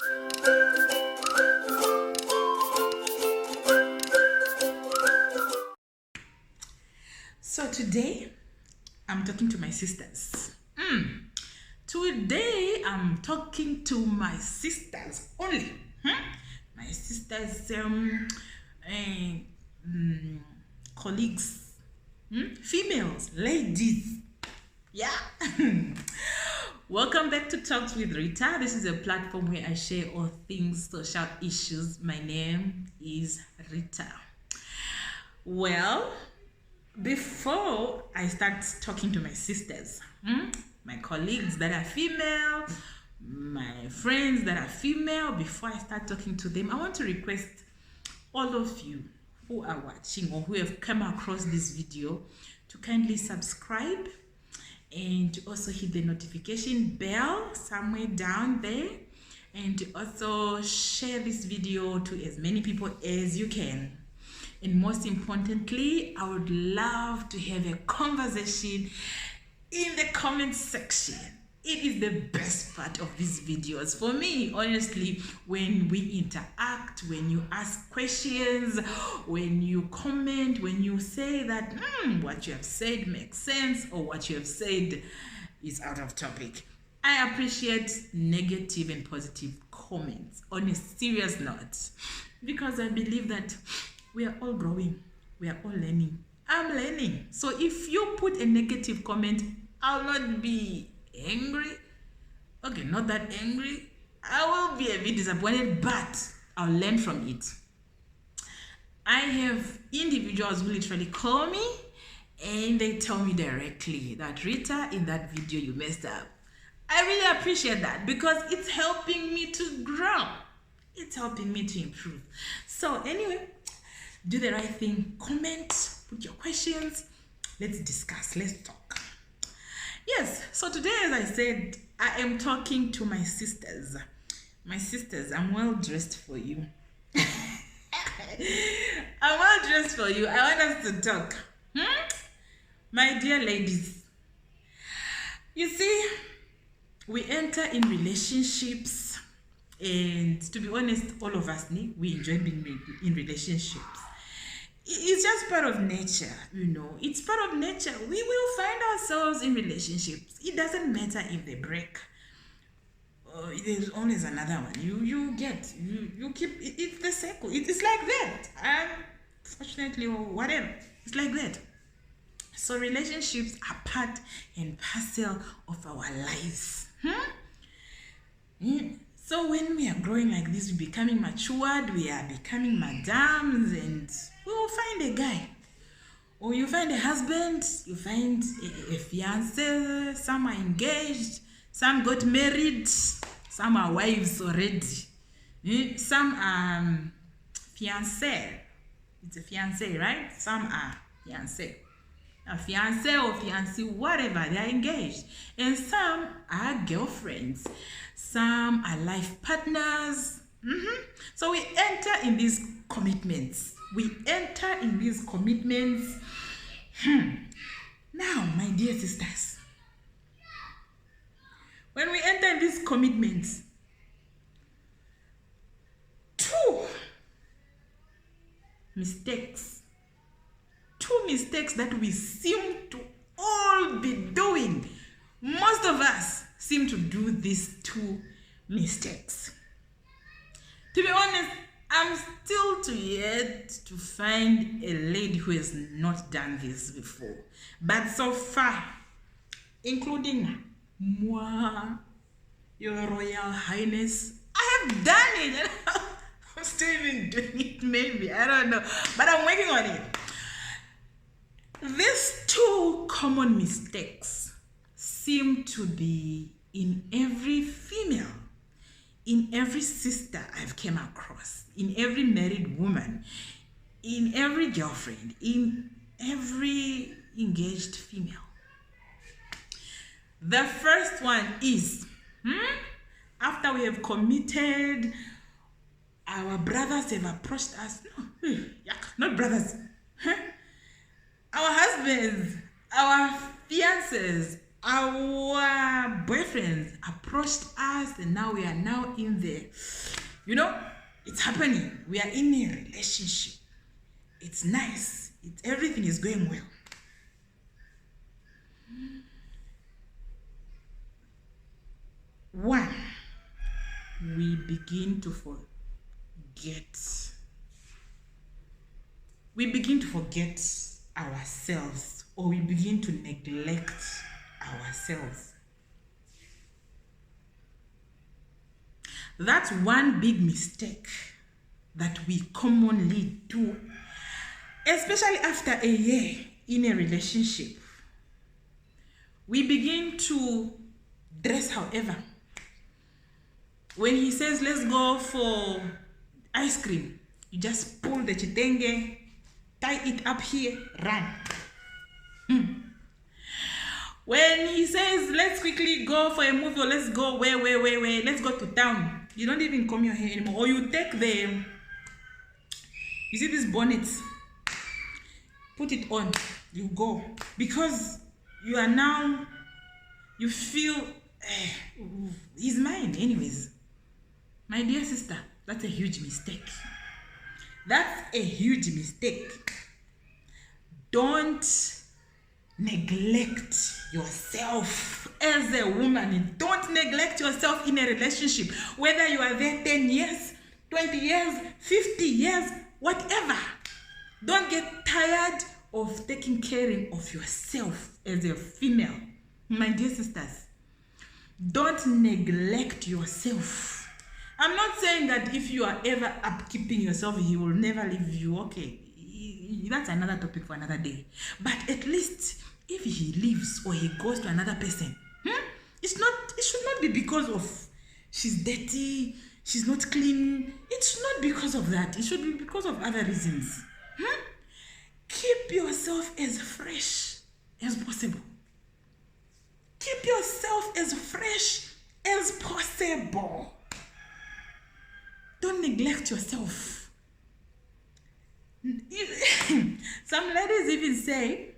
So today I'm talking to my sisters. Today I'm talking to my sisters only. My sisters, colleagues, females, ladies. Yeah. Welcome back to Talks with Rita. This is a platform where I share all things social issues. My name is Rita. Well, before I start talking to my sisters, my colleagues that are female, my friends that are female, before I start talking to them, I want to request all of you who are watching or who have come across this video to kindly subscribe and to also hit the notification bell somewhere down there, and to also share this video to as many people as you can. And most importantly, I would love to have a conversation in the comment section. It is the best part of these videos for me, honestly, when we interact, when you ask questions, when you comment, when you say that what you have said makes sense or what you have said is out of topic. I appreciate negative and positive comments on a serious note, because I believe that we are all growing, we are all learning. I'm learning. So if you put a negative comment, I'll not be angry. Okay, not that angry. I will be a bit disappointed, but I'll learn from it. I have individuals who literally call me and they tell me directly that, Rita, in that video you messed up. I really appreciate that, because it's helping me to grow. It's helping me to improve. So anyway, do the right thing. Comment, put your questions. Let's discuss, let's talk. Yes, so today, as I said, I am talking to my sisters. My sisters, I'm well dressed for you. I'm well dressed for you. I want us to talk. My dear ladies, you see, we enter in relationships, and to be honest, all of us, we enjoy being in relationships. It's just part of nature, it's part of nature. We will find ourselves in relationships. It doesn't matter if they break. There's always another one. You keep, it's the cycle. It's like that. Fortunately, or whatever, it's like that. So relationships are part and parcel of our lives. So when we are growing like this, we're becoming matured, we are becoming madams, and we will find a guy. Or you find a husband, you find a fiancé, some are engaged, some got married, some are wives already. Some are fiancé. It's a fiancé, right? Some are fiancé. A fiancé or fiancé, whatever, they are engaged. And some are girlfriends. Some are life partners. So we enter in these commitments. Now, my dear sisters, when we enter in these commitments, two mistakes that we seem to all be doing. Most of us seem to do these two mistakes. To be honest, I'm still too yet to find a lady who has not done this before. But so far, including moi, Your Royal Highness, I have done it. I'm still even doing it, maybe. I don't know. But I'm working on it. These two common mistakes seem to be in every female, in every sister I've came across, in every married woman, in every girlfriend, in every engaged female. The first one is, after we have committed, our brothers have approached us. No, not brothers. Our husbands, our fiancés, our boyfriends approached us, and now we are now in the, it's happening. We are in a relationship. It's nice. Everything is going well. One, we begin to forget. We begin to forget ourselves, or we begin to neglect ourselves. That's one big mistake that we commonly do, especially after a year in a relationship. We begin to dress however. When he says, let's go for ice cream, you just pull the chitenge, tie it up here, run. When he says, let's quickly go for a movie, or let's go where, let's go to town, you don't even comb your hair anymore. Or you take you see these bonnets, put it on, you go. Because you are now, you feel, he's mine anyways. My dear sister, that's a huge mistake. That's a huge mistake. Don't neglect yourself as a woman. Don't neglect yourself in a relationship. Whether you are there 10 years, 20 years, 50 years, whatever. Don't get tired of taking care of yourself as a female. My dear sisters, don't neglect yourself. I'm not saying that if you are ever upkeeping yourself, he will never leave you. Okay, that's another topic for another day. But at least if he leaves or he goes to another person, it should not be because of she's dirty, she's not clean. It's not because of that. It should be because of other reasons. Keep yourself as fresh as possible. Keep yourself as fresh as possible. Don't neglect yourself. Some ladies even say,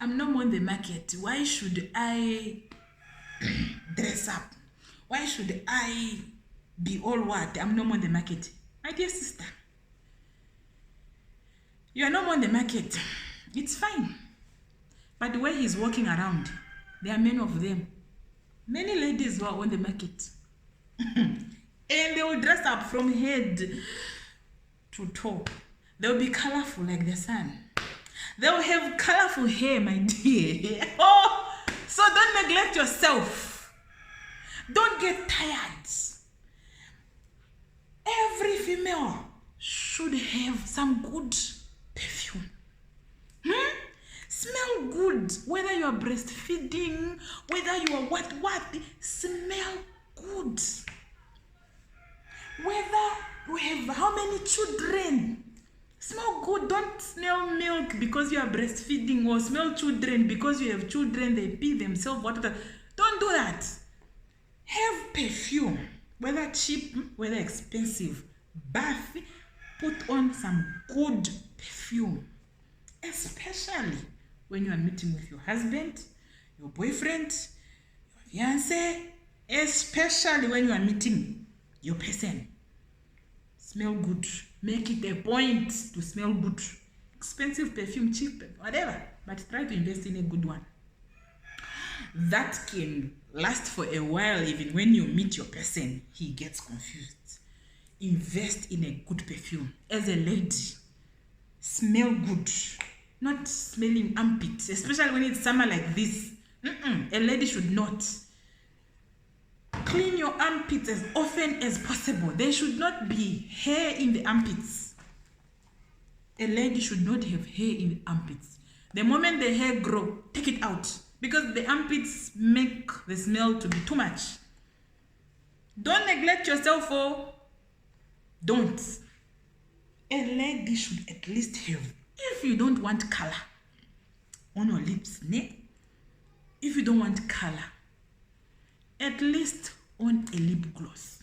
I'm no more in the market. Why should I dress up? Why should I be all what? I'm no more in the market. My dear sister, you are no more in the market. It's fine. But the way he's walking around, there are many of them. Many ladies who are on the market. And they will dress up from head to toe. They'll be colorful like the sun. They'll have colorful hair, my dear. Oh, so don't neglect yourself. Don't get tired. Every female should have some good perfume. Smell good. Whether you are breastfeeding, whether you are what, smell good. Whether you have how many children, smell good. Don't smell milk because you are breastfeeding, or smell children because you have children, they pee themselves, whatever. Don't do that. Have perfume, whether cheap, whether expensive. Bath, put on some good perfume, especially when you are meeting with your husband, your boyfriend, your fiancé, especially when you are meeting your person. Smell good. Make it a point to smell good. Expensive perfume, cheap, whatever. But try to invest in a good one. That can last for a while. Even when you meet your person, he gets confused. Invest in a good perfume. As a lady, smell good. Not smelling armpits, especially when it's summer like this. A lady should not. Clean your armpits as often as possible. There should not be hair in the armpits. A lady should not have hair in the armpits. The moment the hair grow, take it out. Because the armpits make the smell to be too much. Don't neglect yourself, don't. A lady should at least have, if you don't want color on your lips, if you don't want color, at least on a lip gloss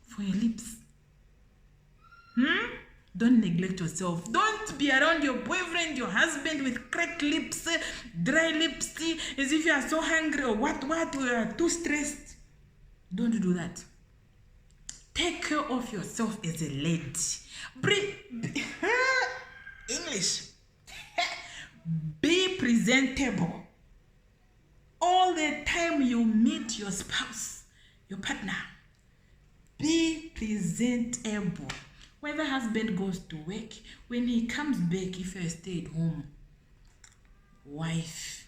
for your lips. Don't neglect yourself. Don't be around your boyfriend, your husband with cracked lips, dry lips, as if you are so hungry or what, you are too stressed. Don't do that. Take care of yourself as a lady. English. Be presentable. All the time you meet your spouse, your partner, be presentable. When the husband goes to work, when he comes back, if you're a stay-at-home wife,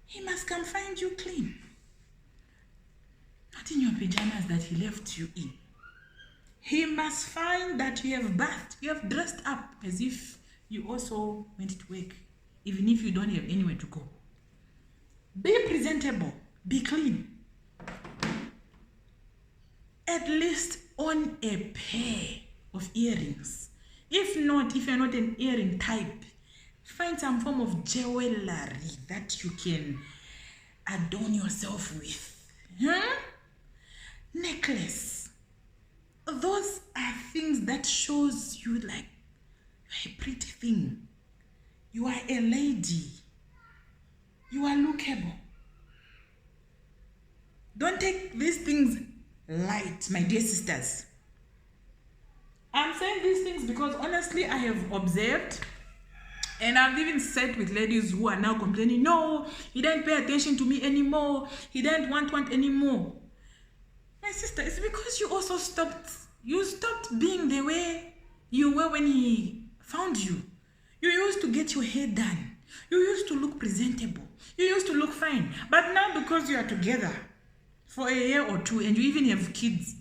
he must come find you clean. Not in your pajamas that he left you in. He must find that you have bathed, you have dressed up as if you also went to work, even if you don't have anywhere to go. Be presentable, be clean. At least own a pair of earrings. If not, if you're not an earring type, find some form of jewelry that you can adorn yourself with. Necklace. Those are things that shows you like you're a pretty thing. You are a lady. You are lookable. Don't take these things light, my dear sisters. I'm saying these things because honestly I have observed, and I've even sat with ladies who are now complaining, no, he didn't pay attention to me anymore, he didn't want anymore. My sister, it's because you also stopped being the way you were when he found you. You used to get your hair done, you used to look presentable, you used to look fine, but now because you are together for a year or two and you even have kids,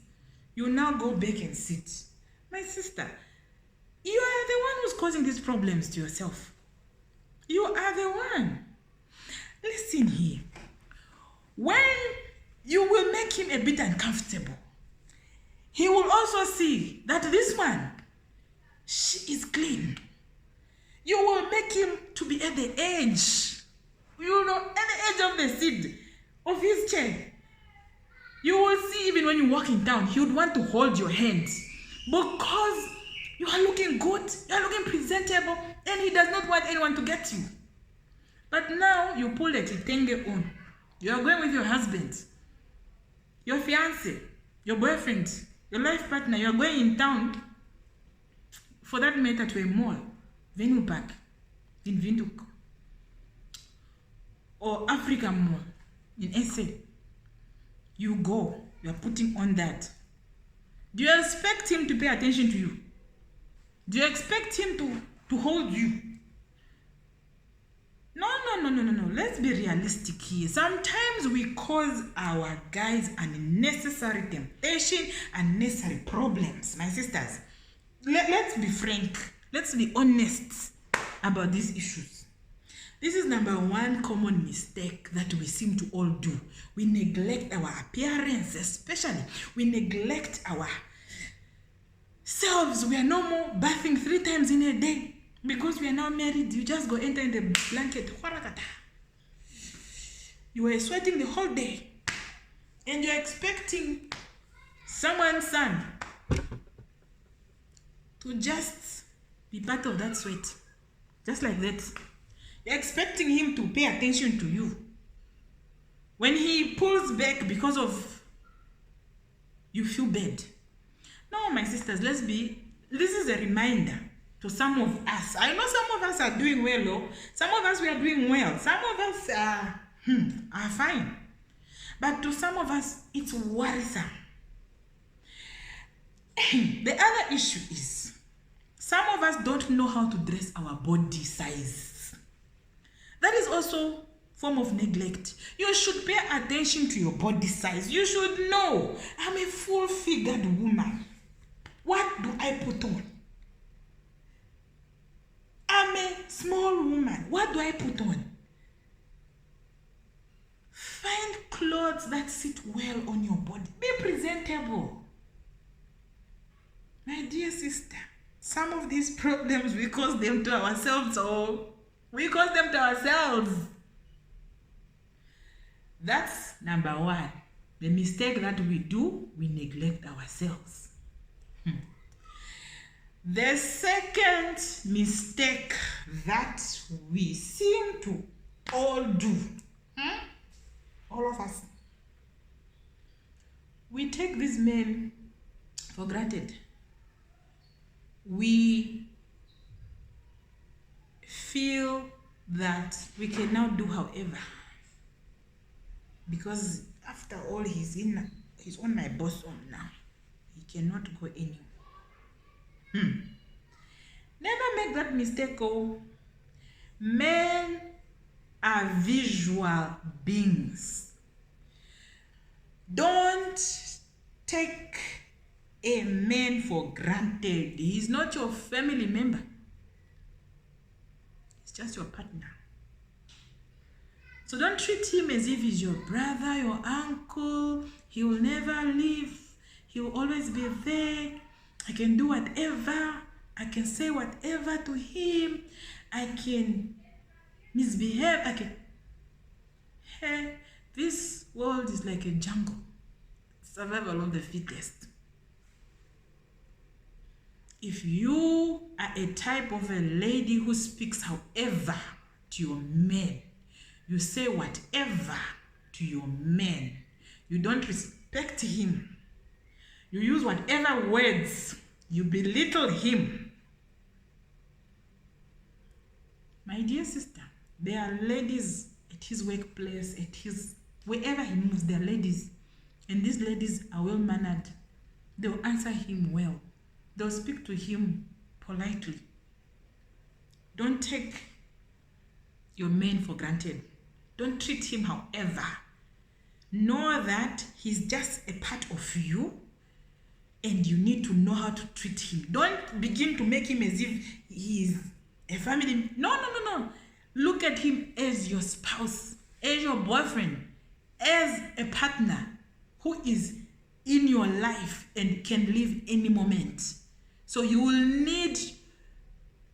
you now go back and sit. My sister, you are the one who's causing these problems to yourself. You are the one. Listen here. When you will make him a bit uncomfortable, he will also see that this one, she is clean. You will make him to be at the edge, at the edge of the seat of his chair. You will see even when you walk in town, he would want to hold your hand because you are looking good, you are looking presentable, and he does not want anyone to get you. But now you pull a kitenge on. You are going with your husband, your fiance, your boyfriend, your life partner. You are going in town, for that matter, to a mall, Venue Park, in Windhoek, or African Mall in SA. You go, you are putting on that. Do you expect him to pay attention to you? Do you expect him to hold you? No. Let's be realistic here. Sometimes we cause our guys unnecessary temptation, unnecessary problems. My sisters, let's be frank. Let's be honest about these issues. This is number one common mistake that we seem to all do. We neglect our appearance, especially. We neglect ourselves. We are no more bathing 3 times in a day. Because we are now married, you just go enter in the blanket. You were sweating the whole day. And you're expecting someone's son to just be part of that sweat. Just like that. You're expecting him to pay attention to you. When he pulls back because of you feel bad. No, my sisters, this is a reminder to some of us. I know some of us are doing well, though. Some of us, we are doing well. Some of us are fine. But to some of us, it's worrisome. The other issue is, some of us don't know how to dress our body size. That is also form of neglect. You should pay attention to your body size. You should know, I'm a full-figured woman. What do I put on? I'm a small woman. What do I put on? Find clothes that sit well on your body. Be presentable. My dear sister, some of these problems, we cause them to ourselves. That's number one. The mistake that we do, we neglect ourselves. The second mistake that we seem to all do, all of us, we take these men for granted. We feel that we can now do however, because after all he's on my bosom now. He cannot go anywhere. Never make that mistake. Men are visual beings. Don't take a man for granted. He's not your family member. He's just your partner. So don't treat him as if he's your brother, your uncle. He will never leave. He will always be there. I can do whatever. I can say whatever to him. I can misbehave. Hey, this world is like a jungle. Survival of the fittest. If you are a type of a lady who speaks however to your men, you say whatever to your man, you don't respect him, you use whatever words, you belittle him. My dear sister, there are ladies at his workplace, at his wherever he moves, there are ladies, and these ladies are well mannered. They will answer him well. They'll speak to him politely. Don't take your man for granted. Don't treat him however. Know that he's just a part of you, and you need to know how to treat him. Don't begin to make him as if he's a family. No. Look at him as your spouse, as your boyfriend, as a partner who is in your life and can leave any moment. So you will need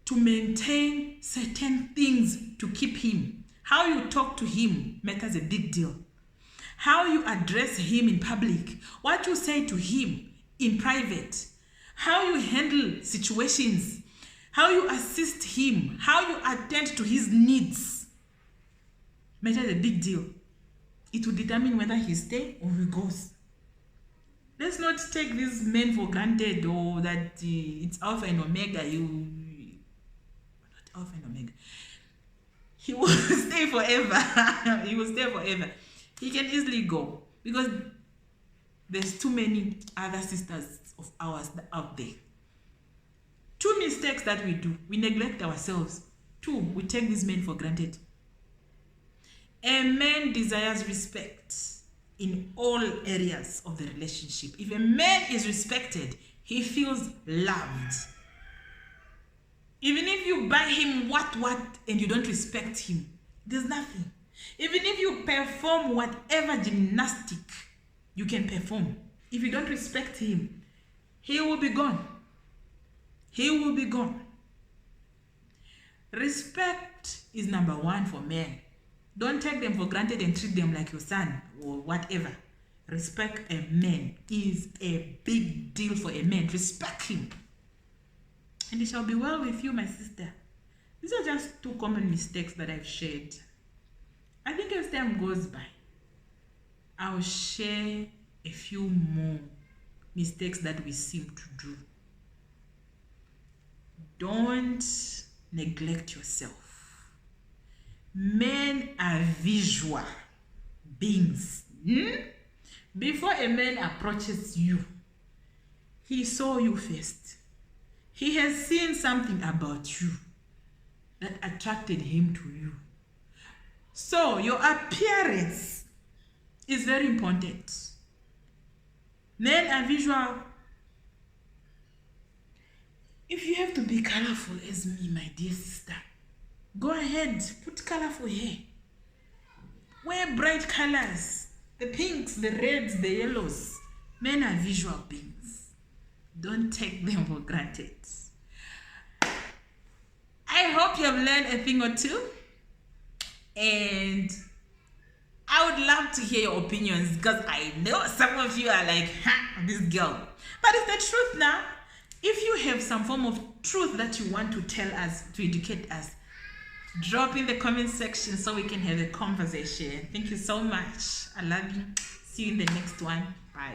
to maintain certain things to keep him. How you talk to him matters a big deal. How you address him in public, what you say to him in private, how you handle situations, how you assist him, how you attend to his needs matters a big deal. It will determine whether he stays or he goes. Let's not take these men for granted, or that it's Alpha and Omega. Not Alpha and Omega. He will stay forever. He will stay forever. He can easily go because there's too many other sisters of ours out there. 2 mistakes that we do. We neglect ourselves. 2, we take these men for granted. A man desires respect in all areas of the relationship. If a man is respected, he feels loved. Even if you buy him what and you don't respect him, there's nothing. Even if you perform whatever gymnastic you can perform, if you don't respect him, he will be gone. He will be gone. Respect is number 1 for men. Don't take them for granted and treat them like your son or whatever. Respect a man is a big deal for a man. Respect him. And it shall be well with you, my sister. These are just 2 common mistakes that I've shared. I think as time goes by, I'll share a few more mistakes that we seem to do. Don't neglect yourself. Men are visual beings. Before a man approaches you, he saw you first. He has seen something about you that attracted him to you. So your appearance is very important. Men are visual. If you have to be colorful as me, my dear sister, go ahead, put colorful hair. Wear bright colors. The pinks, the reds, the yellows. Men are visual beings. Don't take them for granted. I hope you have learned a thing or two. And I would love to hear your opinions, because I know some of you are like, this girl. But it's the truth now. If you have some form of truth that you want to tell us, to educate us, drop in the comment section so we can have a conversation. Thank you so much. I love you. See you in the next one. Bye.